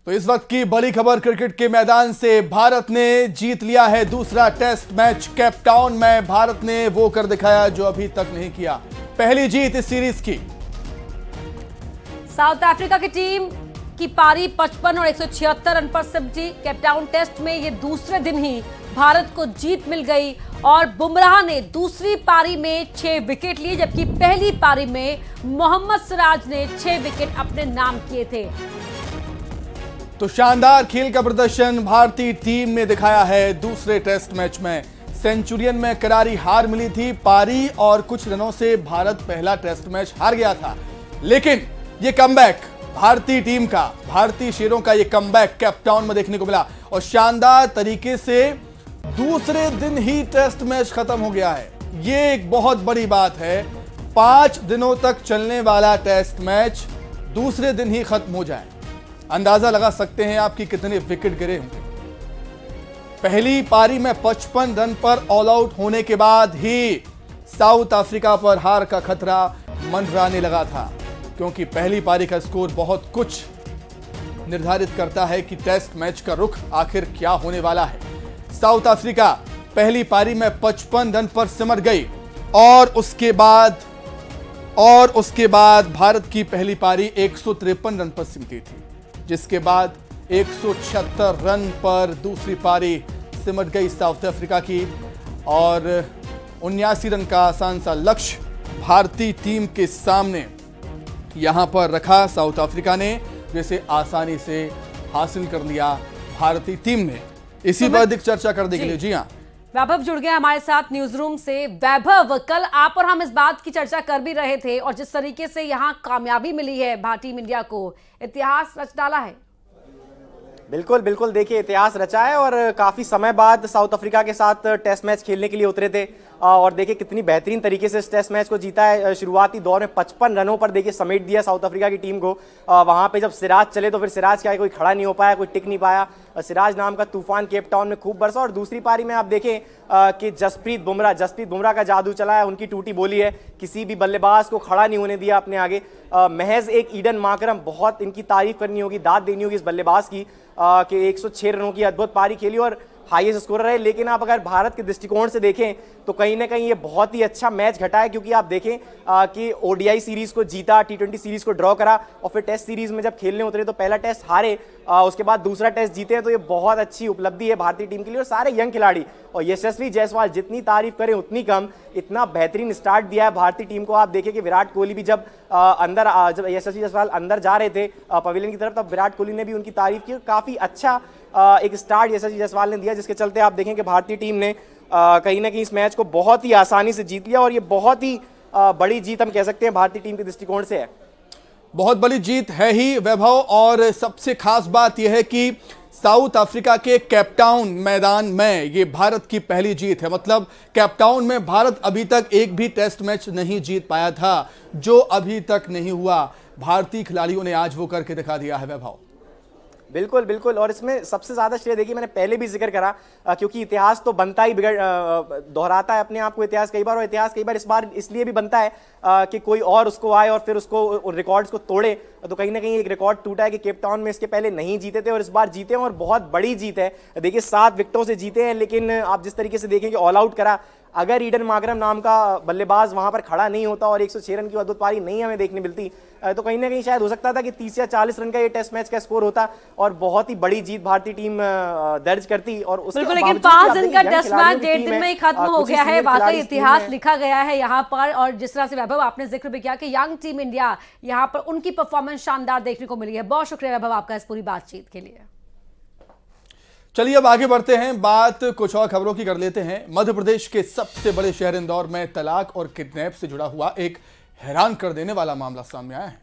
तो इस वक्त की बड़ी खबर क्रिकेट के मैदान से, भारत ने जीत लिया है दूसरा टेस्ट मैच। केपटाउन में भारत ने वो कर दिखाया जो अभी तक नहीं किया, पहली जीत इस सीरीज की। साउथ अफ्रीका की टीम की पारी 55 और 176 रन पर सिमटी। केपटाउन टेस्ट में ये दूसरे दिन ही भारत को जीत मिल गई और बुमराह ने दूसरी पारी में 6 विकेट लिए, जबकि पहली पारी में मोहम्मद सिराज ने 6 विकेट अपने नाम किए थे। तो शानदार खेल का प्रदर्शन भारतीय टीम ने दिखाया है दूसरे टेस्ट मैच में। सेंचुरियन में करारी हार मिली थी, पारी और कुछ रनों से भारत पहला टेस्ट मैच हार गया था, लेकिन ये कमबैक भारतीय टीम का, भारतीय शेरों का ये कमबैक केपटाउन में देखने को मिला और शानदार तरीके से दूसरे दिन ही टेस्ट मैच खत्म हो गया है। ये एक बहुत बड़ी बात है, 5 दिनों तक चलने वाला टेस्ट मैच दूसरे दिन ही खत्म हो जाए। अंदाजा लगा सकते हैं आप कि कितने विकेट गिरे होंगे। पहली पारी में 55 रन पर ऑल आउट होने के बाद ही साउथ अफ्रीका पर हार का खतरा मंडराने लगा था, क्योंकि पहली पारी का स्कोर बहुत कुछ निर्धारित करता है कि टेस्ट मैच का रुख आखिर क्या होने वाला है। साउथ अफ्रीका पहली पारी में 55 रन पर सिमट गई और उसके बाद भारत की पहली पारी 153 रन पर सिमटी थी, जिसके बाद 176 रन पर दूसरी पारी सिमट गई साउथ अफ्रीका की और 79 रन का आसान सा लक्ष्य भारतीय टीम के सामने यहां पर रखा साउथ अफ्रीका ने, जिसे आसानी से हासिल कर लिया भारतीय टीम ने। इसी पर अधिक चर्चा करने के लिए जी हां, वैभव जुड़ गया हमारे साथ न्यूज रूम से। वैभव, कल आप और हम इस बात की चर्चा कर भी रहे थे और जिस तरीके से यहां कामयाबी मिली है भारतीय टीम इंडिया को, इतिहास रच डाला है। बिल्कुल बिल्कुल, देखिए इतिहास रचा है और काफ़ी समय बाद साउथ अफ्रीका के साथ टेस्ट मैच खेलने के लिए उतरे थे और देखिए कितनी बेहतरीन तरीके से इस टेस्ट मैच को जीता है। शुरुआती दौर में 55 रनों पर देखिए समेट दिया साउथ अफ्रीका की टीम को। वहाँ पे जब सिराज चले तो फिर सिराज क्या है, कोई खड़ा नहीं हो पाया, कोई टिक नहीं पाया। सिराज नाम का तूफान केपटाउन में खूब बरसा और दूसरी पारी में आप देखें कि जसप्रीत बुमराह का जादू चला है, उनकी टूटी बोली है, किसी भी बल्लेबाज को खड़ा नहीं होने दिया अपने आगे। महज एक ईडन माकरम, बहुत इनकी तारीफ करनी होगी, दाद देनी होगी इस बल्लेबाज की कि 106 रनों की अद्भुत पारी खेली और हाईएस्ट स्कोरर है। लेकिन आप अगर भारत के दृष्टिकोण से देखें तो कहीं ना कहीं ये बहुत ही अच्छा मैच घटा है, क्योंकि आप देखें कि ओडीआई सीरीज को जीता, टी20 सीरीज को ड्रॉ करा और फिर टेस्ट सीरीज में जब खेलने उतरे तो पहला टेस्ट हारे, उसके बाद दूसरा टेस्ट जीते हैं। तो ये बहुत अच्छी उपलब्धि है भारतीय टीम के लिए और सारे यंग खिलाड़ी और यशस्वी जायसवाल, जितनी तारीफ करें उतनी कम, इतना बेहतरीन स्टार्ट दिया है भारतीय टीम को। आप देखें कि विराट कोहली भी जब यशस्वी जायसवाल अंदर जा रहे थे पवेलियन की तरफ, तब विराट कोहली ने भी उनकी तारीफ की। काफी अच्छा एक स्टार्ट यशस्वी जायसवाल ने दिया, जिसके चलते आप देखें कि भारतीय टीम ने कहीं ना कहीं इस मैच को बहुत ही आसानी से जीत लिया और ये बहुत ही बड़ी जीत हम कह सकते हैं भारतीय टीम के दृष्टिकोण से है। बहुत बड़ी जीत है ही वैभव, और सबसे खास बात यह है कि साउथ अफ्रीका के केपटाउन मैदान में ये भारत की पहली जीत है। मतलब केपटाउन में भारत अभी तक एक भी टेस्ट मैच नहीं जीत पाया था, जो अभी तक नहीं हुआ। भारतीय खिलाड़ियों ने आज वो करके दिखा दिया है वैभव। बिल्कुल बिल्कुल, और इसमें सबसे ज्यादा श्रेय देखिए मैंने पहले भी जिक्र करा, क्योंकि इतिहास तो बनता ही दोहराता है अपने आप को इतिहास कई बार, और इतिहास कई बार इस बार इसलिए भी बनता है कि कोई और उसको आए और फिर उसको रिकॉर्ड्स को तोड़े। तो कहीं ना कहीं एक रिकॉर्ड टूटा है कि केपटाउन में इसके पहले नहीं जीते थे और इस बार जीते हैं और बहुत बड़ी जीत है। देखिए 7 विकेटों से जीते हैं, लेकिन आप जिस तरीके से देखें कि ऑल आउट करा, अगर ईडन माकरम नाम का बल्लेबाज वहां पर खड़ा नहीं होता और 106 रन की अद्भुत पारी नहीं हमें देखने मिलती, तो कहीं ना कहीं शायद हो सकता था कि 30 या 40 रन का ये टेस्ट मैच का स्कोर होता और बहुत ही बड़ी जीत भारतीय टीम दर्ज करती। और बिल्कुल, लेकिन 5 दिन का टेस्ट मैच 1.5 दिन में ही खत्म हो गया है। वाकई इतिहास लिखा गया है यहाँ पर। और जिस तरह से वैभव आपने जिक्र भी किया कि यंग टीम इंडिया यहाँ पर उनकी परफॉर्मेंस शानदार देखने को मिली है। बहुत शुक्रिया वैभव आपका इस पूरी बातचीत के लिए। चलिए अब आगे बढ़ते हैं, बात कुछ और खबरों की कर लेते हैं। मध्य प्रदेश के सबसे बड़े शहर इंदौर में तलाक और किडनैप से जुड़ा हुआ एक हैरान कर देने वाला मामला सामने आया है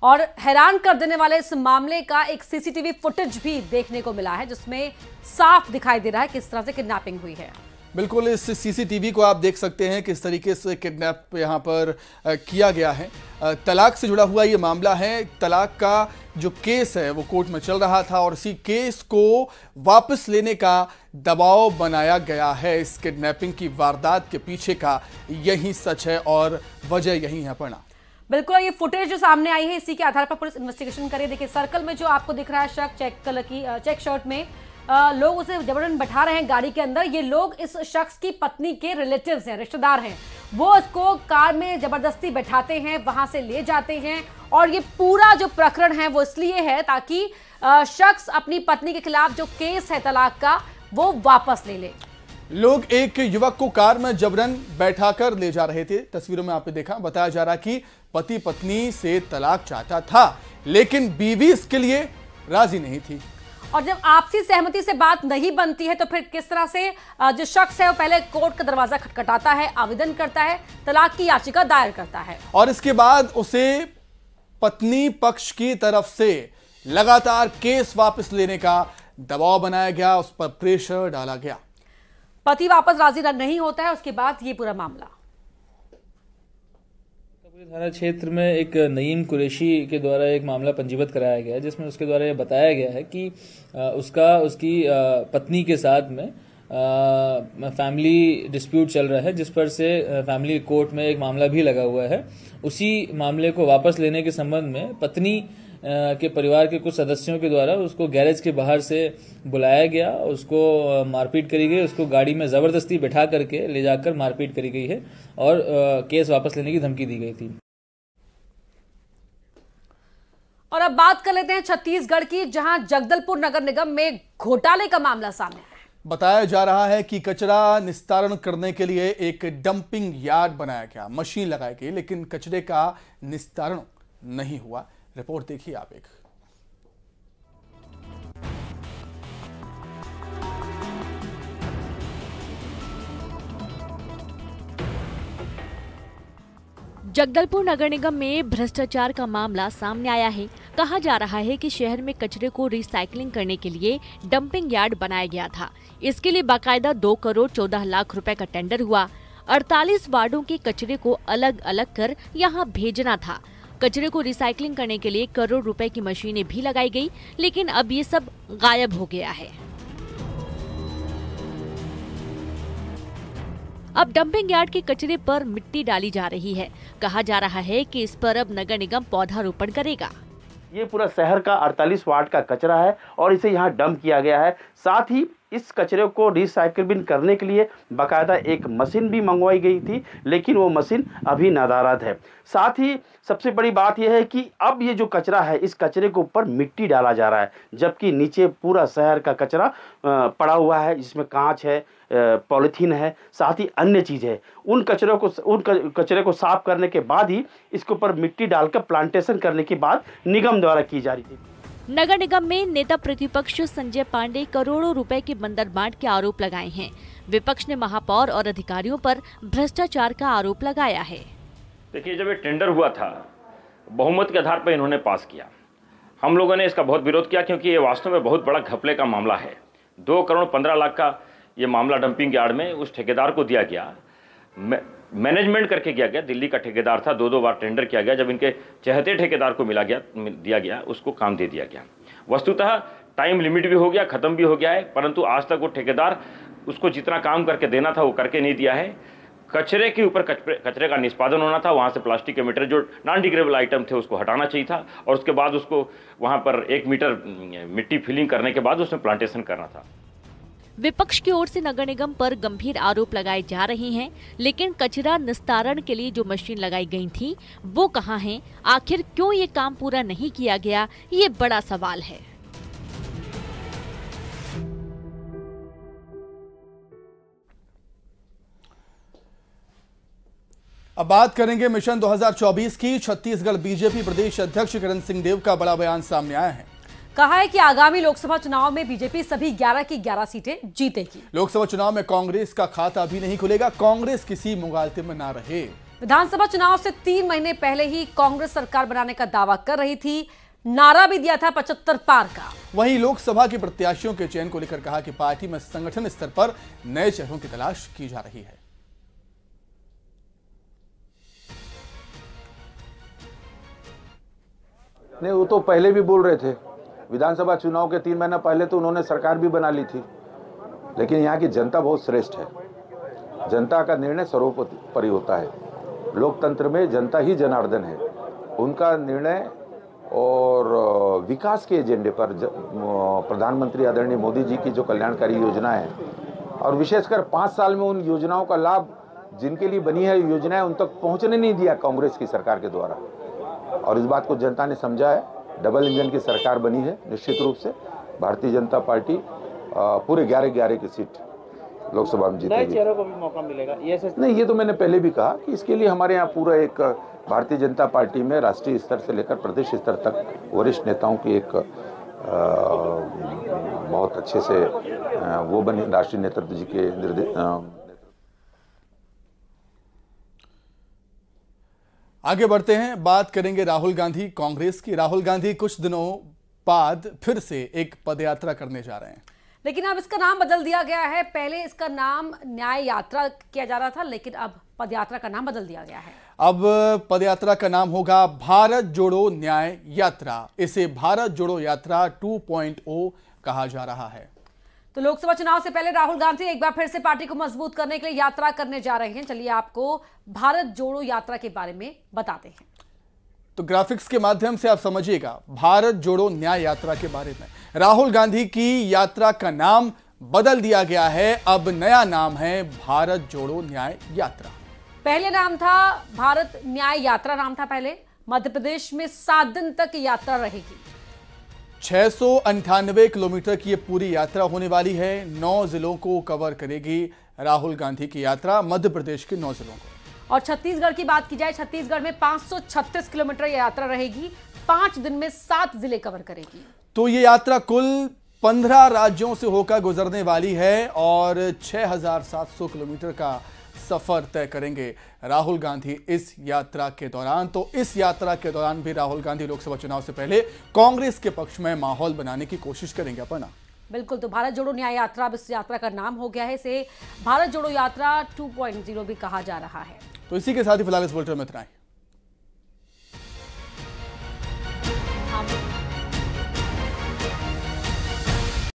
और हैरान कर देने वाले इस मामले का एक सीसीटीवी फुटेज भी देखने को मिला है, जिसमें साफ दिखाई दे रहा है किस तरह से किडनैपिंग हुई है। बिल्कुल, इस सीसीटीवी को आप देख सकते हैं किस तरीके से किडनैप यहाँ पर किया गया है। तलाक से जुड़ा हुआ ये मामला है। तलाक का जो केस है वो कोर्ट में चल रहा था और इसी केस को वापस लेने का दबाव बनाया गया है। इस किडनैपिंग की वारदात के पीछे का यही सच है और वजह यही है। बिल्कुल, ये फुटेज जो सामने आई है इसी के आधार पर पुलिस इन्वेस्टिगेशन करे। देखिए सर्कल में जो आपको दिख रहा है शख्स चेक कलर की चेक शर्ट में, लोग उसे जबरदस्ती बैठा रहे हैं गाड़ी के अंदर। ये लोग इस शख्स की पत्नी के रिलेटिव्स हैं, रिश्तेदार हैं। वो इसको कार में जबरदस्ती बैठाते हैं, वहां से ले जाते हैं। और ये पूरा जो प्रकरण है वो इसलिए है ताकि शख्स अपनी पत्नी के खिलाफ जो केस है तलाक का वो वापस ले ले। लोग एक युवक को कार में जबरन बैठाकर ले जा रहे थे। तस्वीरों में आपने देखा, बताया जा रहा कि पति पत्नी से तलाक चाहता था, लेकिन बीवी इसके लिए राजी नहीं थी। और जब आपसी सहमति से बात नहीं बनती है तो फिर किस तरह से जो शख्स है वो पहले कोर्ट का दरवाजा खटखटाता है, आवेदन करता है, तलाक की याचिका दायर करता है और इसके बाद उसे पत्नी पक्ष की तरफ से लगातार केस वापस लेने का दबाव बनाया गया, उस पर प्रेशर डाला गया। पति वापस राजी नहीं होता है, उसके बाद ये पूरा मामला थाना क्षेत्र में एक नईम कुरैशी के द्वारा एक मामला पंजीबद्ध कराया गया है, जिसमें उसके द्वारा यह बताया गया है कि उसकी पत्नी के साथ में फैमिली डिस्प्यूट चल रहा है, जिस पर से फैमिली कोर्ट में एक मामला भी लगा हुआ है। उसी मामले को वापस लेने के संबंध में पत्नी के परिवार के कुछ सदस्यों के द्वारा उसको गैरेज के बाहर से बुलाया गया, उसको मारपीट करी गई, उसको गाड़ी में जबरदस्ती बैठा करके ले जाकर मारपीट करी गई है और केस वापस लेने की धमकी दी गई थी। और अब बात कर लेते हैं छत्तीसगढ़ की, जहां जगदलपुर नगर निगम में घोटाले का मामला सामने आया है। बताया जा रहा है कि कचरा निस्तारण करने के लिए एक डंपिंग यार्ड बनाया गया, मशीन लगाई गई, लेकिन कचरे का निस्तारण नहीं हुआ। रिपोर्ट देखिए आप एक। जगदलपुर नगर निगम में भ्रष्टाचार का मामला सामने आया है। कहा जा रहा है कि शहर में कचरे को रिसाइकलिंग करने के लिए डंपिंग यार्ड बनाया गया था। इसके लिए बाकायदा 2 करोड़ 14 लाख रुपए का टेंडर हुआ। 48 वार्डों के कचरे को अलग अलग कर यहां भेजना था। कचरे को रिसाइकलिंग करने के लिए करोड़ रुपए की मशीनें भी लगाई गई, लेकिन अब ये सब गायब हो गया है। अब डंपिंग यार्ड के कचरे पर मिट्टी डाली जा रही है। कहा जा रहा है कि इस पर अब नगर निगम पौधारोपण करेगा। ये पूरा शहर का 48 वार्ड का कचरा है और इसे यहाँ डंप किया गया है। साथ ही इस कचरे को रिसाइकिल करने के लिए बाकायदा एक मशीन भी मंगवाई गई थी, लेकिन वो मशीन अभी नादाराद है। साथ ही सबसे बड़ी बात यह है कि अब ये जो कचरा है, इस कचरे के ऊपर मिट्टी डाला जा रहा है, जबकि नीचे पूरा शहर का कचरा पड़ा हुआ है, जिसमें कांच है, पॉलीथीन है, साथ ही अन्य चीज़ है। उन कचरे को साफ करने के बाद ही इसके ऊपर मिट्टी डालकर प्लांटेशन करने की बात निगम द्वारा की जा रही थी। नगर निगम में नेता प्रतिपक्ष संजय पांडे करोड़ों रुपए के बंदरबांट के आरोप लगाए हैं। विपक्ष ने महापौर और अधिकारियों पर भ्रष्टाचार का आरोप लगाया है। देखिए, जब ये टेंडर हुआ था, बहुमत के आधार पर इन्होंने पास किया। हम लोगों ने इसका बहुत विरोध किया, क्योंकि ये वास्तव में बहुत बड़ा घपले का मामला है। 2 करोड़ 15 लाख का ये मामला डंपिंग यार्ड में उस ठेकेदार को दिया गया, मैनेजमेंट करके किया गया। दिल्ली का ठेकेदार था, 2 बार टेंडर किया गया। जब इनके चहेते ठेकेदार को दिया गया, उसको काम दे दिया गया। वस्तुतः टाइम लिमिट भी हो गया, ख़त्म भी हो गया है, परंतु आज तक वो ठेकेदार उसको जितना काम करके देना था वो करके नहीं दिया है। कचरे के ऊपर कचरे का निष्पादन होना था, वहाँ से प्लास्टिक के मीटर जो नॉन डिग्रेडेबल आइटम थे उसको हटाना चाहिए था, और उसके बाद उसको वहाँ पर 1 मीटर मिट्टी फिलिंग करने के बाद उसमें प्लांटेशन करना था। विपक्ष की ओर से नगर निगम पर गंभीर आरोप लगाए जा रहे हैं, लेकिन कचरा निस्तारण के लिए जो मशीन लगाई गई थी वो कहां है? आखिर क्यों ये काम पूरा नहीं किया गया, ये बड़ा सवाल है। अब बात करेंगे मिशन 2024 की। छत्तीसगढ़ बीजेपी प्रदेश अध्यक्ष किरण सिंह देव का बड़ा बयान सामने आया है। कहा है कि आगामी लोकसभा चुनाव में बीजेपी सभी 11 की 11 सीटें जीतेगी। लोकसभा चुनाव में कांग्रेस का खाता भी नहीं खुलेगा, कांग्रेस किसी मुगालते में ना रहे। विधानसभा चुनाव से 3 महीने पहले ही कांग्रेस सरकार बनाने का दावा कर रही थी, नारा भी दिया था 75 पार का। वहीं लोकसभा के प्रत्याशियों के चयन को लेकर कहा कि पार्टी में संगठन स्तर पर नए चेहरों की तलाश की जा रही है। नहीं, वो तो पहले भी बोल रहे थे। विधानसभा चुनाव के 3 महीना पहले तो उन्होंने सरकार भी बना ली थी, लेकिन यहाँ की जनता बहुत श्रेष्ठ है। जनता का निर्णय सर्वोपरि होता है। लोकतंत्र में जनता ही जनार्दन है। उनका निर्णय और विकास के एजेंडे पर प्रधानमंत्री आदरणीय मोदी जी की जो कल्याणकारी योजना है और विशेषकर 5 साल में उन योजनाओं का लाभ जिनके लिए बनी है योजनाएं उन तक पहुंचने नहीं दिया कांग्रेस की सरकार के द्वारा, और इस बात को जनता ने समझा है। डबल इंजन की सरकार बनी है। निश्चित रूप से भारतीय जनता पार्टी पूरे 11 की सीट लोकसभा में जीतेगी। नए चेहरों को भी मौका मिलेगा नहीं, ये तो मैंने पहले भी कहा कि इसके लिए हमारे यहाँ पूरा एक भारतीय जनता पार्टी में राष्ट्रीय स्तर से लेकर प्रदेश स्तर तक वरिष्ठ नेताओं की एक बहुत अच्छे से वो बने राष्ट्रीय नेतृत्व जी के निर्देश। आगे बढ़ते हैं, बात करेंगे राहुल गांधी कांग्रेस की। राहुल गांधी कुछ दिनों बाद फिर से एक पदयात्रा करने जा रहे हैं, लेकिन अब इसका नाम बदल दिया गया है। पहले इसका नाम न्याय यात्रा किया जा रहा था, लेकिन अब पदयात्रा का नाम बदल दिया गया है। अब पदयात्रा का नाम होगा भारत जोड़ो न्याय यात्रा। इसे भारत जोड़ो यात्रा 2.0 कहा जा रहा है। तो लोकसभा चुनाव से पहले राहुल गांधी एक बार फिर से पार्टी को मजबूत करने के लिए यात्रा करने जा रहे हैं। चलिए आपको भारत जोड़ो यात्रा के बारे में बताते हैं। तो ग्राफिक्स के माध्यम से आप समझिएगा भारत जोड़ो न्याय यात्रा के बारे में। राहुल गांधी की यात्रा का नाम बदल दिया गया है। अब नया नाम है भारत जोड़ो न्याय यात्रा। पहले नाम था भारत न्याय यात्रा, नाम था पहले। मध्य प्रदेश में 7 दिन तक यात्रा रहेगी। 698 किलोमीटर की ये पूरी यात्रा होने वाली है। 9 जिलों को कवर करेगी राहुल गांधी की यात्रा, मध्य प्रदेश के 9 जिलों को। और छत्तीसगढ़ की बात की जाए, छत्तीसगढ़ में 536 किलोमीटर यात्रा रहेगी। 5 दिन में 7 जिले कवर करेगी। तो ये यात्रा कुल 15 राज्यों से होकर गुजरने वाली है और 6700 किलोमीटर का सफर तय करेंगे राहुल गांधी इस यात्रा के दौरान। तो इस यात्रा के दौरान भी राहुल गांधी लोकसभा चुनाव से पहले कांग्रेस के पक्ष में माहौल बनाने की कोशिश करेंगे। अपना बिल्कुल, तो भारत जोड़ो न्याय यात्रा अब इस यात्रा का नाम हो गया है। इसे भारत जोड़ो यात्रा 2.0 भी कहा जा रहा है। तो इसी के साथ ही फिलहाल इस बुलेटिन में इतना ही।